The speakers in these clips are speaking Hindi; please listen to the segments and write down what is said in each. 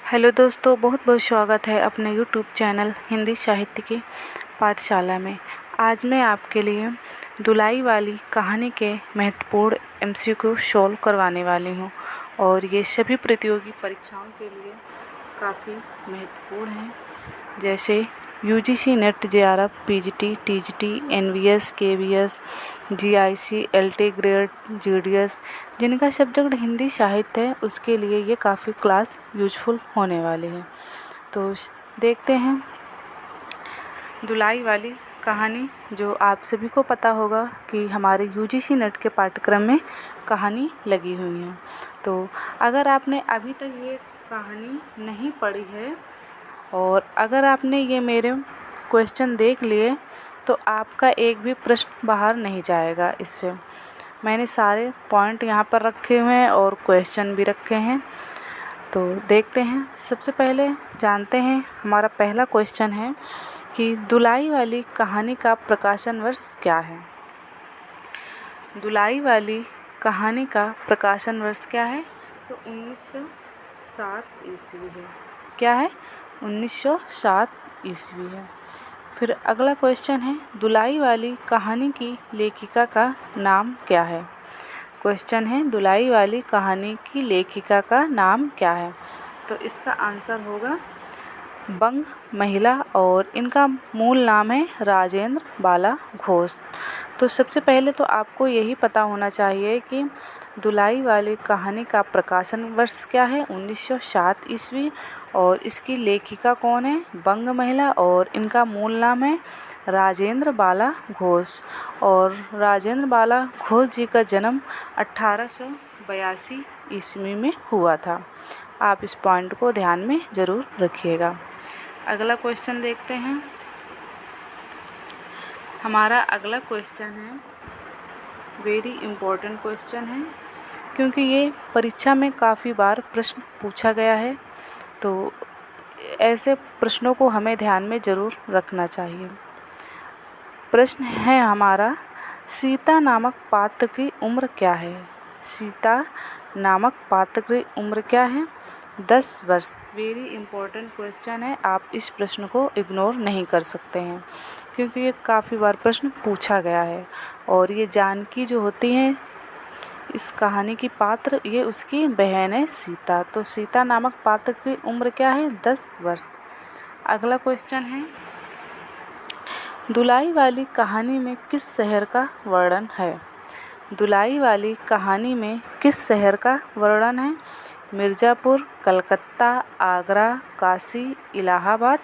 हेलो दोस्तों, बहुत बहुत स्वागत है अपने यूट्यूब चैनल हिंदी साहित्य की पाठशाला में। आज मैं आपके लिए दुलाई वाली कहानी के महत्वपूर्ण एमसीक्यू सॉल्व करवाने वाली हूँ और ये सभी प्रतियोगी परीक्षाओं के लिए काफ़ी महत्वपूर्ण हैं, जैसे UGC NET JRF, PGT, TGT, NVS, KVS, GIC, LT grade, GDS, जिनका सब्जेक्ट हिंदी साहित्य है उसके लिए ये काफ़ी क्लास यूजफुल होने वाली है। तो देखते हैं दुलाई वाली कहानी, जो आप सभी को पता होगा कि हमारे यूजीसी नेट के पाठ्यक्रम में कहानी लगी हुई है। तो अगर आपने अभी तक ये कहानी नहीं पढ़ी है और अगर आपने ये मेरे क्वेश्चन देख लिए तो आपका एक भी प्रश्न बाहर नहीं जाएगा। इससे मैंने सारे पॉइंट यहाँ पर रखे हुए हैं और क्वेश्चन भी रखे हैं। तो देखते हैं, सबसे पहले जानते हैं हमारा पहला क्वेश्चन है कि दुलाई वाली कहानी का प्रकाशन वर्ष क्या है। दुलाई वाली कहानी का प्रकाशन वर्ष क्या है? तो 1907 ईस्वी है। क्या है? 1907 ईस्वी है। फिर अगला क्वेश्चन है, दुलाई वाली कहानी की लेखिका का नाम क्या है। क्वेश्चन है, दुलाई वाली कहानी की लेखिका का नाम क्या है। तो इसका आंसर होगा बंग महिला और इनका मूल नाम है राजेंद्र बाला घोष। तो सबसे पहले तो आपको यही पता होना चाहिए कि दुलाई वाली कहानी का प्रकाशन वर्ष क्या है, 1907 ईस्वी, और इसकी लेखिका कौन है, बंग महिला, और इनका मूल नाम है राजेंद्र बाला घोष। और राजेंद्र बाला घोष जी का जन्म 1882 ईस्वी में हुआ था। आप इस पॉइंट को ध्यान में ज़रूर रखिएगा। अगला क्वेश्चन देखते हैं। हमारा अगला क्वेश्चन है वेरी इम्पोर्टेंट क्वेश्चन है, क्योंकि ये परीक्षा में काफ़ी बार प्रश्न पूछा गया है। तो ऐसे प्रश्नों को हमें ध्यान में ज़रूर रखना चाहिए। प्रश्न है हमारा, सीता नामक पात्र की उम्र क्या है। सीता नामक पात्र की उम्र क्या है? 10 वर्ष। वेरी इम्पोर्टेंट क्वेश्चन है, आप इस प्रश्न को इग्नोर नहीं कर सकते हैं, क्योंकि ये काफ़ी बार प्रश्न पूछा गया है। और ये जानकी जो होती हैं इस कहानी की पात्र, ये उसकी बहन है सीता। तो सीता नामक पात्र की उम्र क्या है? 10 वर्ष। अगला क्वेश्चन है, दुलाई वाली कहानी में किस शहर का वर्णन है। दुलाई वाली कहानी में किस शहर का वर्णन है? मिर्ज़ापुर, कलकत्ता, आगरा, काशी, इलाहाबाद,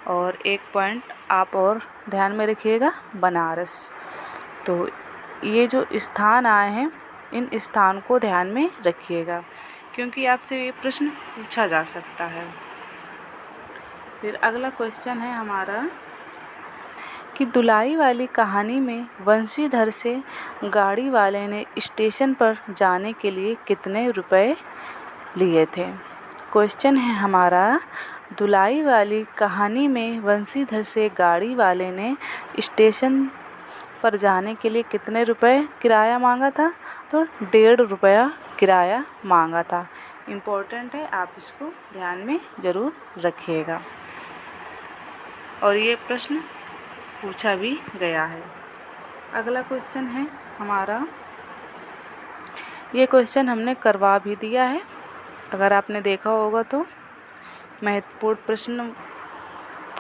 और एक पॉइंट आप और ध्यान में रखिएगा, बनारस। तो ये जो स्थान आए हैं इन स्थान को ध्यान में रखिएगा, क्योंकि आपसे ये प्रश्न पूछा जा सकता है। फिर अगला क्वेश्चन है हमारा कि दुलाई वाली कहानी में वंशीधर से गाड़ी वाले ने स्टेशन पर जाने के लिए कितने रुपए लिए थे। क्वेश्चन है हमारा, दुलाई वाली कहानी में वंशीधर से गाड़ी वाले ने स्टेशन पर जाने के लिए कितने रुपए किराया मांगा था। तो 1.5 रुपया किराया मांगा था। इम्पोर्टेंट है, आप इसको ध्यान में ज़रूर रखिएगा। और ये प्रश्न पूछा भी गया है। अगला क्वेश्चन है हमारा, ये क्वेश्चन हमने करवा भी दिया है, अगर आपने देखा होगा तो महत्वपूर्ण प्रश्न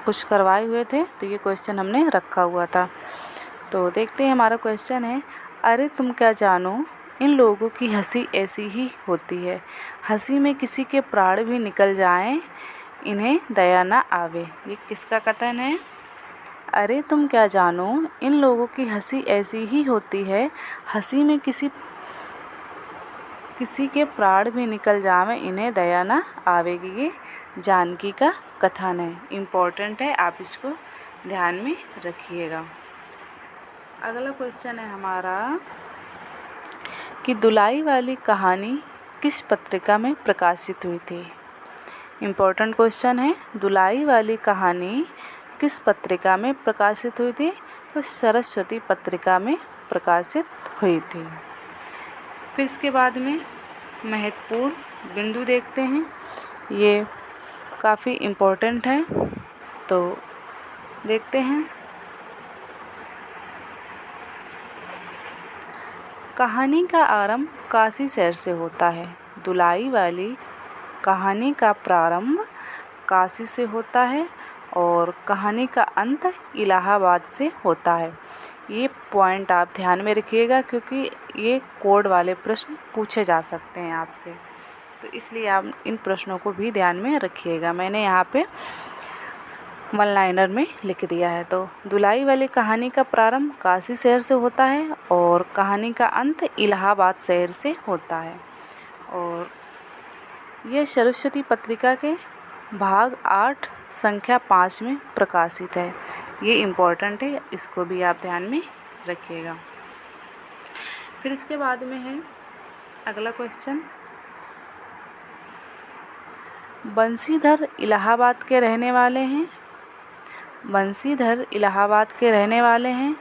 कुछ करवाए हुए थे, तो ये क्वेश्चन हमने रखा हुआ था। तो देखते हैं, हमारा क्वेश्चन है, अरे तुम क्या जानो, इन लोगों की हंसी ऐसी ही होती है, हंसी में किसी के प्राण भी निकल जाएं, इन्हें दया ना आवे। ये किसका कथन है? अरे तुम क्या जानो, इन लोगों की हंसी ऐसी ही होती है, हंसी में किसी के प्राण भी निकल जावे, इन्हें दया ना आवेगी। ये जानकी का कथन है। इम्पोर्टेंट है, आप इसको ध्यान में रखिएगा। अगला क्वेश्चन है हमारा कि दुलाई वाली कहानी किस पत्रिका में प्रकाशित हुई थी। इम्पोर्टेंट क्वेश्चन है, दुलाई वाली कहानी किस पत्रिका में प्रकाशित हुई थी। तो सरस्वती पत्रिका में प्रकाशित हुई थी। फिर इसके बाद में महत्वपूर्ण बिंदु देखते हैं। ये काफ़ी इम्पोर्टेंट है, तो देखते हैं। कहानी का आरंभ काशी शहर से होता है। दुलाई वाली कहानी का प्रारंभ काशी से होता है और कहानी का अंत इलाहाबाद से होता है। ये पॉइंट आप ध्यान में रखिएगा, क्योंकि ये कोड वाले प्रश्न पूछे जा सकते हैं आपसे, तो इसलिए आप इन प्रश्नों को भी ध्यान में रखिएगा। मैंने यहाँ पे वन लाइनर में लिख दिया है। तो दुलाई वाली कहानी का प्रारंभ काशी शहर से होता है और कहानी का अंत इलाहाबाद शहर से होता है। और यह सरस्वती पत्रिका के भाग 8 संख्या 5 में प्रकाशित है। ये इम्पोर्टेंट है, इसको भी आप ध्यान में रखिएगा। फिर इसके बाद में है अगला क्वेश्चन। बंशीधर इलाहाबाद के रहने वाले हैं। बंशीधर इलाहाबाद के रहने वाले हैं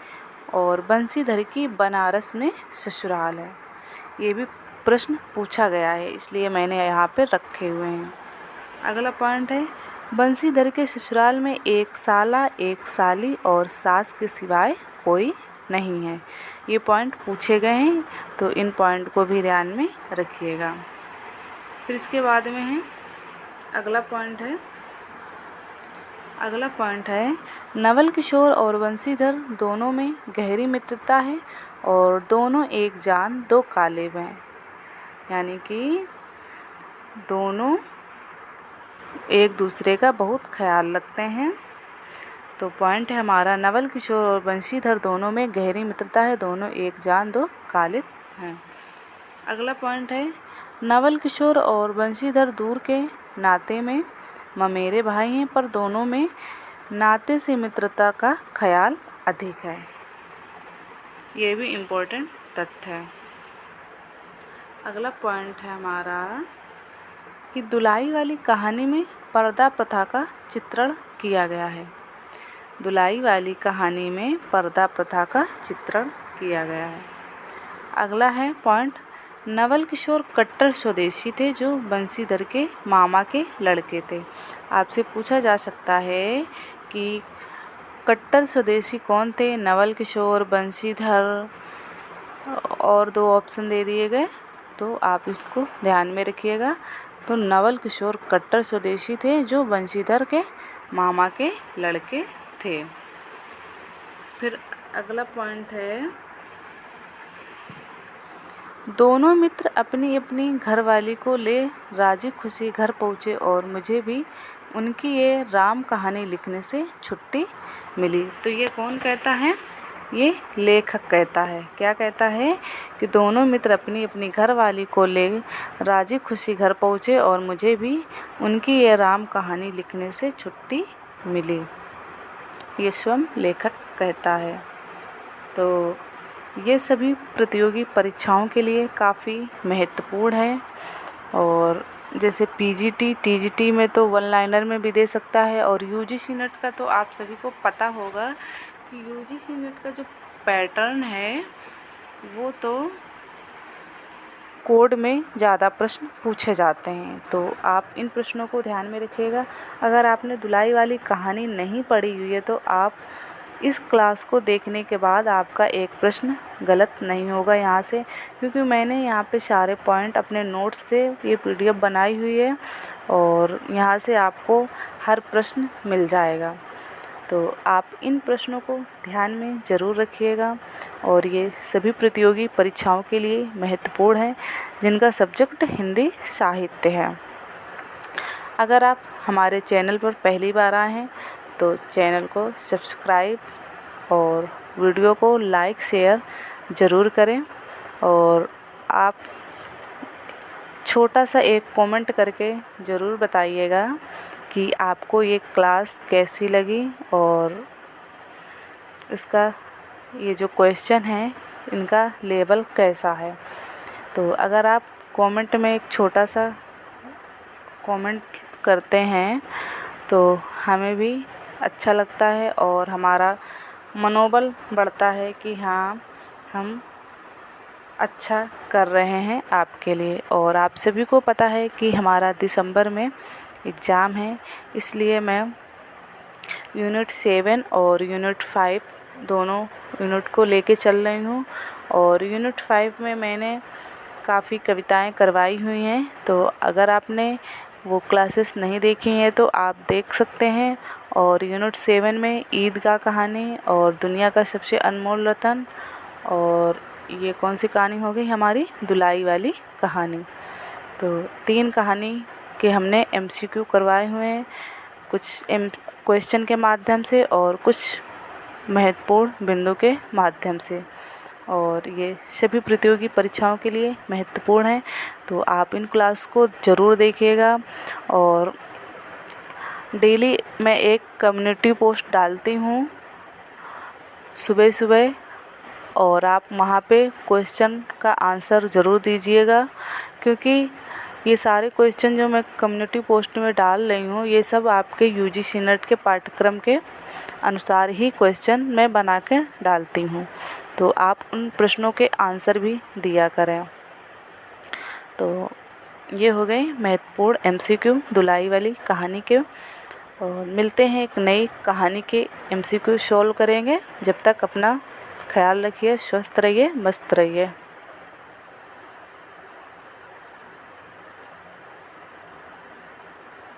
और बंशीधर की बनारस में ससुराल है। ये भी प्रश्न पूछा गया है, इसलिए मैंने यहाँ पे रखे हुए हैं। अगला पॉइंट है, बंशीधर के ससुराल में एक साला, एक साली और सास के सिवाय कोई नहीं है। ये पॉइंट पूछे गए हैं, तो इन पॉइंट को भी ध्यान में रखिएगा। फिर इसके बाद में है अगला पॉइंट है नवल किशोर और बंशीधर दोनों में गहरी मित्रता है और दोनों एक जान दो कालिब हैं, यानी कि दोनों एक दूसरे का बहुत ख्याल रखते हैं। तो पॉइंट है हमारा, नवल किशोर और बंशीधर दोनों में गहरी मित्रता है, दोनों एक जान दो कालिब हैं। अगला पॉइंट है, नवल किशोर और बंशीधर दूर के नाते में ममेरे भाई हैं, पर दोनों में नाते से मित्रता का ख्याल अधिक है। ये भी इम्पोर्टेंट तथ्य है। अगला पॉइंट है हमारा कि दुलाई वाली कहानी में पर्दा प्रथा का चित्रण किया गया है। दुलाई वाली कहानी में पर्दा प्रथा का चित्रण किया गया है। अगला है पॉइंट, नवल किशोर कट्टर स्वदेशी थे जो बंशीधर के मामा के लड़के थे। आपसे पूछा जा सकता है कि कट्टर स्वदेशी कौन थे? नवल किशोर, बंशीधर, और 2 ऑप्शन दे दिए गए, तो आप इसको ध्यान में रखिएगा। तो नवल किशोर कट्टर स्वदेशी थे जो बंशीधर के मामा के लड़के थे। फिर अगला पॉइंट है, दोनों मित्र अपनी अपनी घरवाली को ले राजी खुशी घर पहुँचे और मुझे भी उनकी ये राम कहानी लिखने से छुट्टी मिली। तो ये कौन कहता है? ये लेखक कहता है। क्या कहता है? कि दोनों मित्र अपनी अपनी घरवाली को ले राजी खुशी घर पहुँचे और मुझे भी उनकी ये राम कहानी लिखने से छुट्टी मिली। ये स्वयं लेखक कहता है। तो ये सभी प्रतियोगी परीक्षाओं के लिए काफ़ी महत्वपूर्ण है। और जैसे पीजीटी, टीजीटी में तो वन लाइनर में भी दे सकता है, और यूजीसी नेट का तो आप सभी को पता होगा कि यूजीसी नेट का जो पैटर्न है वो तो कोड में ज़्यादा प्रश्न पूछे जाते हैं। तो आप इन प्रश्नों को ध्यान में रखिएगा। अगर आपने दुलाई वाली कहानी नहीं पढ़ी हुई है तो आप इस क्लास को देखने के बाद आपका एक प्रश्न गलत नहीं होगा यहाँ से, क्योंकि मैंने यहाँ पे सारे पॉइंट अपने नोट्स से ये पीडीएफ बनाई हुई है और यहाँ से आपको हर प्रश्न मिल जाएगा। तो आप इन प्रश्नों को ध्यान में ज़रूर रखिएगा और ये सभी प्रतियोगी परीक्षाओं के लिए महत्वपूर्ण है जिनका सब्जेक्ट हिंदी साहित्य है। अगर आप हमारे चैनल पर पहली बार आए हैं तो चैनल को सब्सक्राइब और वीडियो को लाइक शेयर ज़रूर करें, और आप छोटा सा एक कमेंट करके ज़रूर बताइएगा कि आपको ये क्लास कैसी लगी और इसका ये जो क्वेश्चन है इनका लेवल कैसा है। तो अगर आप कमेंट में एक छोटा सा कमेंट करते हैं तो हमें भी अच्छा लगता है और हमारा मनोबल बढ़ता है कि हाँ, हम अच्छा कर रहे हैं आपके लिए। और आप सभी को पता है कि हमारा दिसंबर में एग्ज़ाम है, इसलिए मैं यूनिट 7 और यूनिट 5 दोनों यूनिट को लेके चल रही हूँ। और यूनिट 5 में मैंने काफ़ी कविताएं करवाई हुई हैं, तो अगर आपने वो क्लासेस नहीं देखी हैं तो आप देख सकते हैं। और यूनिट 7 में ईदगाह कहानी और दुनिया का सबसे अनमोल रतन, और ये कौन सी कहानी हो गई हमारी, दुलाई वाली कहानी। तो 3 कहानी के हमने MCQ करवाए हुए हैं, कुछ क्वेश्चन के माध्यम से और कुछ महत्वपूर्ण बिंदु के माध्यम से। और ये सभी प्रतियोगी परीक्षाओं के लिए महत्वपूर्ण है, तो आप इन क्लास को ज़रूर देखिएगा। और डेली मैं एक कम्युनिटी पोस्ट डालती हूँ सुबह सुबह, और आप वहाँ पे क्वेश्चन का आंसर ज़रूर दीजिएगा, क्योंकि ये सारे क्वेश्चन जो मैं कम्युनिटी पोस्ट में डाल रही हूँ ये सब आपके UGC नेट के पाठ्यक्रम के अनुसार ही क्वेश्चन मैं बना के डालती हूँ, तो आप उन प्रश्नों के आंसर भी दिया करें। तो ये हो गई महत्वपूर्ण MCQ दुलाई वाली कहानी के। और मिलते हैं एक नई कहानी के MCQ सॉल्व करेंगे। जब तक अपना ख्याल रखिए, स्वस्थ रहिए, मस्त रहिए।